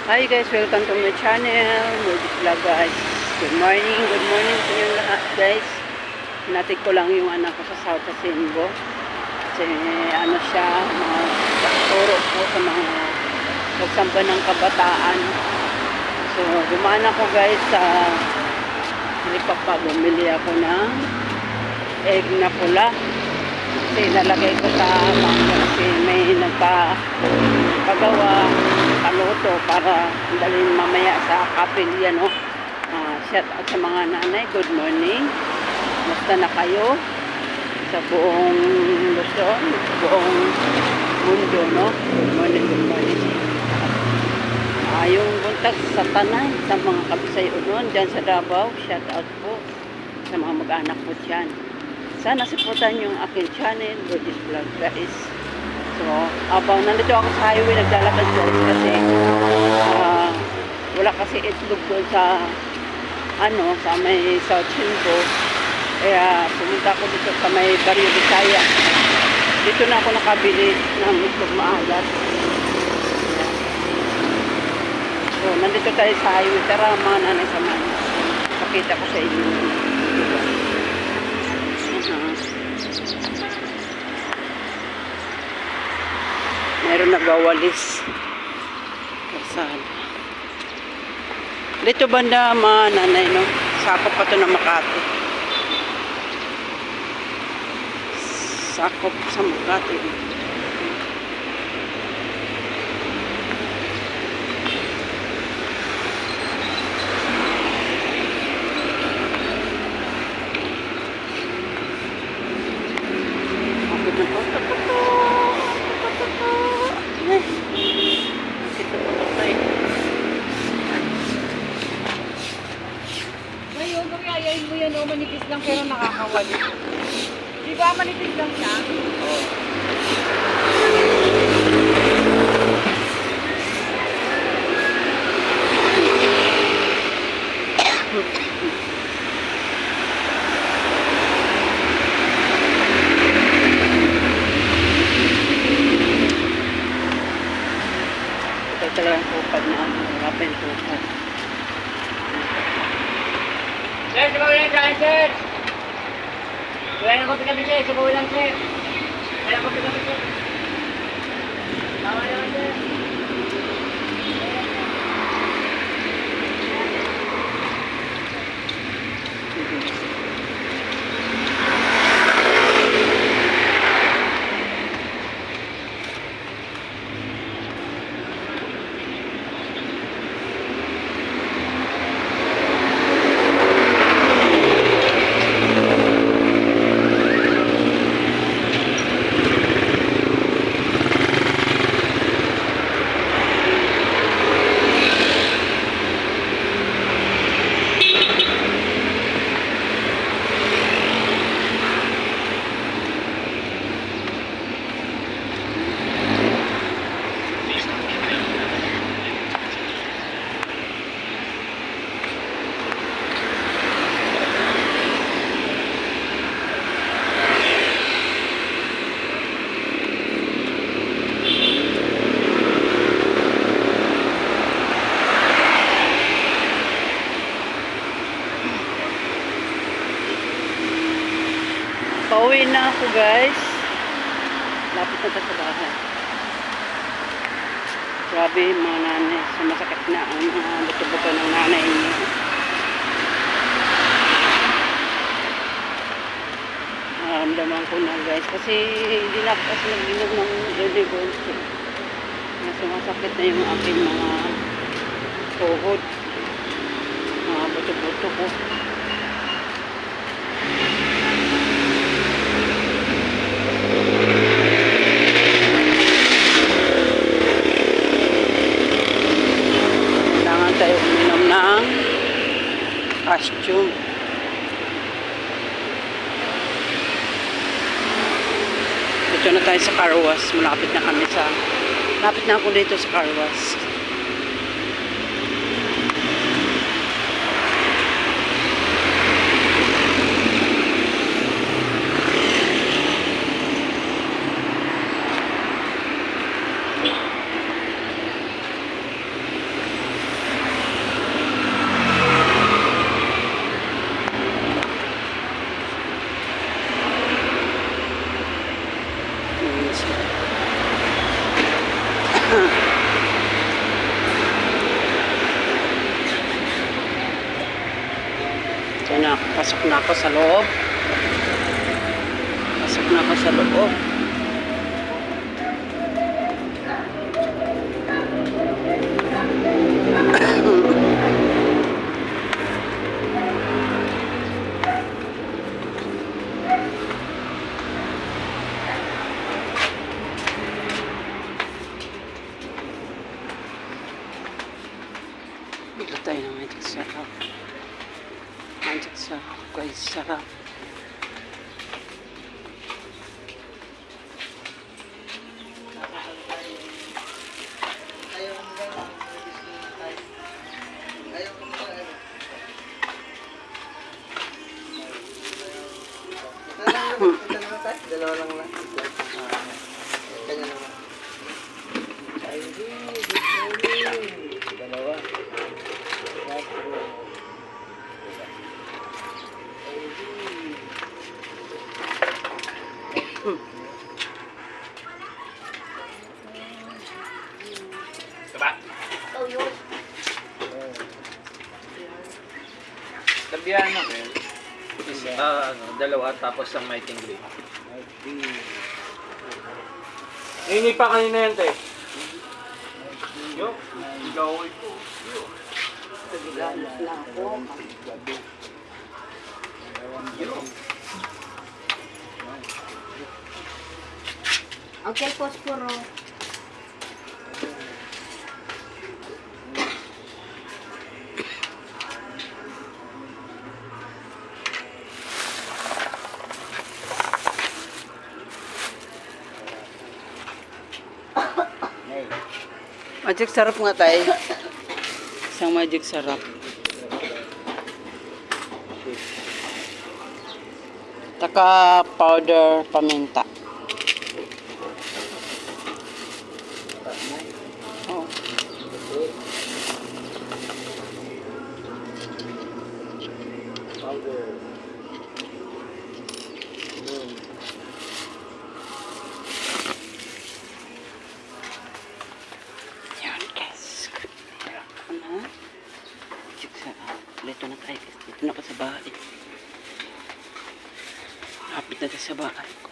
Hi guys, welcome to my channel, Movies Vlog guys. Good morning sa inyo lahat guys. Natin ko lang yung anak ko sa South Asimbo. Kasi ano siya, turo po sa mga pagsamba ng kabataan. So, dumaan ako guys sa Lipapa, bumili ako ng egg na pula. Kasi nalagay ko sa mangga kasi may nagpagawa paluto para dalhin mamaya sa kapilya, no? Shout out sa mga nanay, good morning. Basta na kayo sa buong Luzon, buong mundo, no? Good morning, good morning. Yung buntag sa Tanay, sa mga Kabisay-Unon, dyan sa Davao, shout out po sa mga mag-anak po dyan. Sana supportan yung aking channel, Gorgeous Vlog guys. So, abang nandito ako sa highway, naglalakad guys kasi wala kasi itlog doon sa sa may South Simbo. Kaya pumunta ako dito sa may Barrio Bisaya. Dito na ako nakabili ng itlog maalat. So, nandito tayo sa highway. Tara mga nanay sa man. Pakita ko sa inyo. Meron nagwawalis kasal dito banda mga nanay, no? Sakop pa to ng Makati, sakop sa Makati. Ngayon, ayayin mo yan, oh, manipis lang pero nakakawali. Di ba manipis lang siya? Oo. Ito talagang kupad na rapin kupad. Sir, sumawi lang dyan, sir! Wala na kopi kami, sir. Sumawi lang, sir. Wala na kopi kami, sir. Tawa naman, sir. Pauwi na ako guys. Lapit na tayo sa bahay. Grabe mga nanay. Sumasakit na ang mga buto-buto ng nanay niya. Naramdaman ko na guys. Kasi hindi na ako kasi nag-inom ng Religonse. Sumasakit na yung aking mga tuhod. Mga buto-buto ko. Tayo uminom ng costume. Dito na tayo sa car wash. Malapit na kami sa lapit na ako dito sa car wash. Pasok na ako sa loob. Pasok na ako sa loob. Dito tayo ng magic sarap. Magic sarap guys, sarap. Dalawa lang lang. Kanya naman. Dalawa. Diba? Tabihan namin. Dalawa tapos ang mighty green. Ini pa kanina yan, te. Yo, gawin ko. Galit na ako. Uncle Posporo. Magic sarap nga tayo. Isang magic sarap. Taka powder paminta. Oh. Powder. Yan guys. Ano? Magic sarap. Dito na tayo guys. Dito na ako sa bahay. Lapit na tayo sa bahay ko.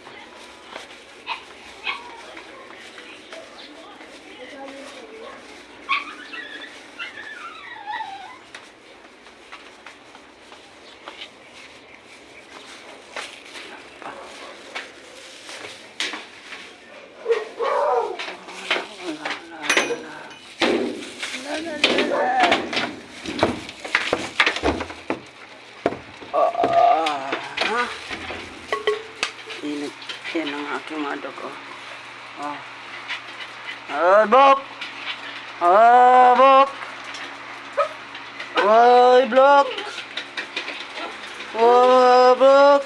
Init. Yan ang aking mga dugo. Oh. Bok! Bok! Oy, blok! Bok!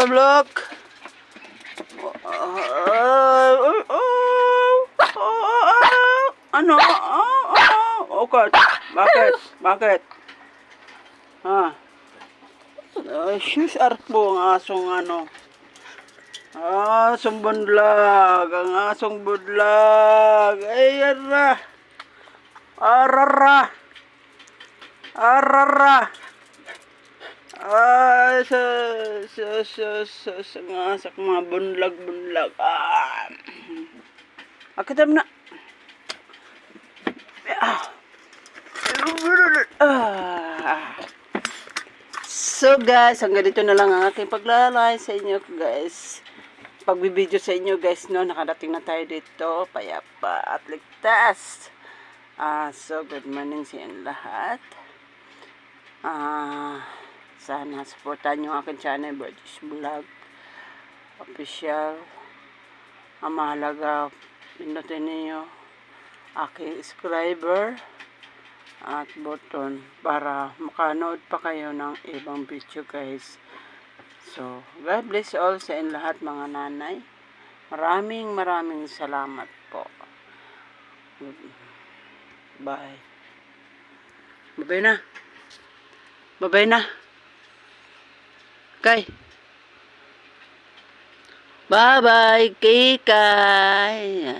Blok! Ano? Okay. Bakit? Ha? Sus, arpo ang asong ano. Asong budlag. Ang asong budlag. Ay, ara. Arara. Ay, sa mga bunlag. Akitam na. So guys, hanggang dito na lang ang aking paglalay sa inyo guys. Pagbibideo sa inyo guys, no, nakadating na tayo dito, payapa at ligtas. So good morning sa inyo lahat. Sana supportan nyo aking channel, Burgess Vlog Official. Ang mahalaga, pinutin niyo aking subscriber at button para makanood pa kayo ng ibang video guys. So, God bless all sa inyo lahat mga nanay. Maraming salamat po. Bye. Bye na. Okay. Bye. Bye-bye, Kikay.